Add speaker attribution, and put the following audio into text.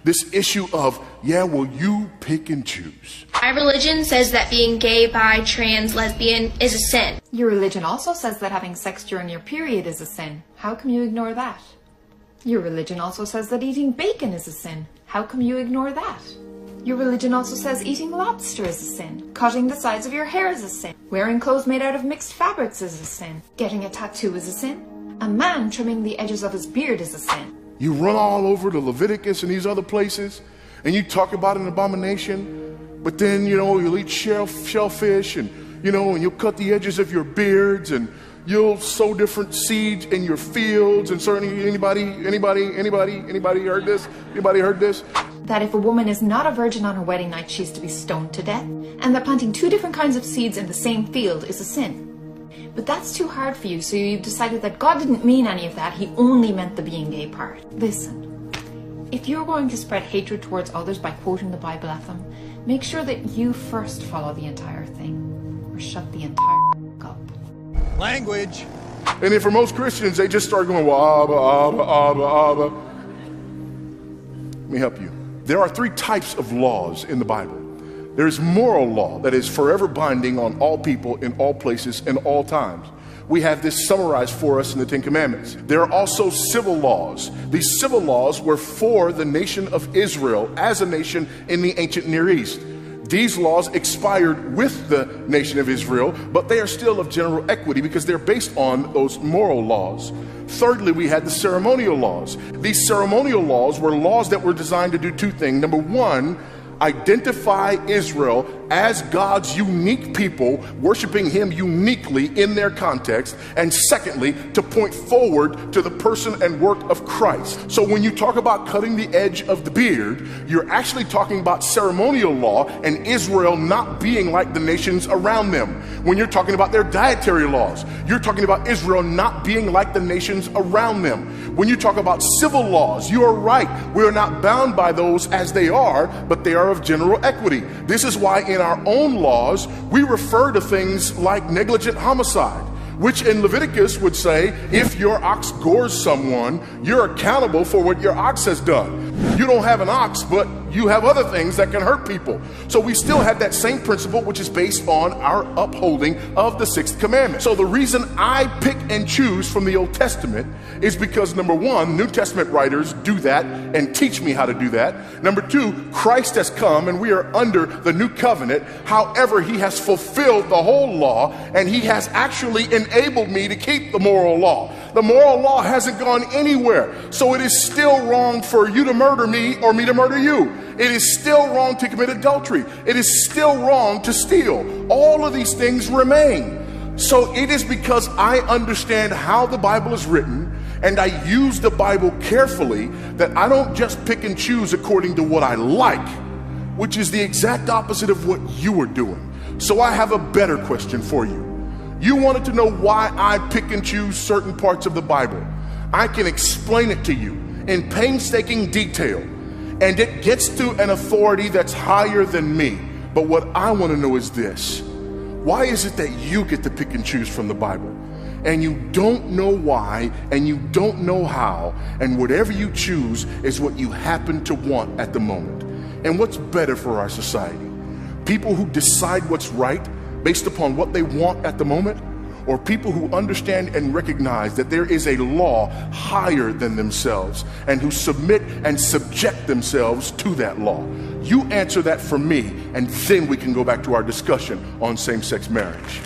Speaker 1: this issue of, yeah, well, you pick and choose.
Speaker 2: My religion says that being gay, bi, trans, lesbian is a sin.
Speaker 3: Your religion also says that having sex during your period is a sin. How come you ignore that? Your religion also says that eating bacon is a sin. How come you ignore that? Your religion also says eating lobster is a sin. Cutting the sides of your hair is a sin. Wearing clothes made out of mixed fabrics is a sin. Getting a tattoo is a sin. A man trimming the edges of his beard is a sin.
Speaker 1: You run all over the Leviticus and these other places, and you talk about an abomination, but then, you'll eat shellfish, and, and you'll cut the edges of your beards, and you'll sow different seeds in your fields. And certainly, anybody heard this? Anybody heard this?
Speaker 3: That if a woman is not a virgin on her wedding night, she's to be stoned to death, and that planting two different kinds of seeds in the same field is a sin. But that's too hard for you, so you've decided that God didn't mean any of that, he only meant the being gay part. Listen, if you're going to spread hatred towards others by quoting the Bible at them, make sure that you first follow the entire thing, or shut the entire up.
Speaker 4: Language.
Speaker 1: And then for most Christians, they just start going, well, Abba. Let me help you. There are three types of laws in the Bible. There's moral law that is forever binding on all people in all places and all times. We have this summarized for us in the Ten Commandments. There are also civil laws. These civil laws were for the nation of Israel as a nation in the ancient Near East. These laws expired with the nation of Israel, but they are still of general equity because they're based on those moral laws. Thirdly, we had the ceremonial laws. These ceremonial laws were laws that were designed to do two things. Number one, identify Israel as God's unique people, worshiping him uniquely in their context, and secondly, to point forward to the person and work of Christ. So when you talk about cutting the edge of the beard, you're actually talking about ceremonial law and Israel not being like the nations around them. When you're talking about their dietary laws, you're talking about Israel not being like the nations around them. When you talk about civil laws, you are right. We are not bound by those as they are, but they are of general equity. This is why in our own laws, we refer to things like negligent homicide, which in Leviticus would say, if your ox gores someone, you're accountable for what your ox has done. You don't have an ox, but you have other things that can hurt people. So we still have that same principle, which is based on our upholding of the sixth commandment. So the reason I pick and choose from the Old Testament is because, number one, New Testament writers do that and teach me how to do that. Number two, Christ has come and we are under the new covenant. However, he has fulfilled the whole law and he has actually enabled me to keep the moral law. The moral law hasn't gone anywhere. So it is still wrong for you to murder me or me to murder you. It is still wrong to commit adultery. It is still wrong to steal. All of these things remain. So it is because I understand how the Bible is written and I use the Bible carefully that I don't just pick and choose according to what I like, which is the exact opposite of what you are doing. So I have a better question for you. You wanted to know why I pick and choose certain parts of the Bible. I can explain it to you in painstaking detail, and it gets to an authority that's higher than me. But what I want to know is this: why is it that you get to pick and choose from the Bible? And you don't know why, and you don't know how, and whatever you choose is what you happen to want at the moment. And what's better for our society? People who decide what's right based upon what they want at the moment, or people who understand and recognize that there is a law higher than themselves and who submit and subject themselves to that law? You answer that for me, and then we can go back to our discussion on same-sex marriage.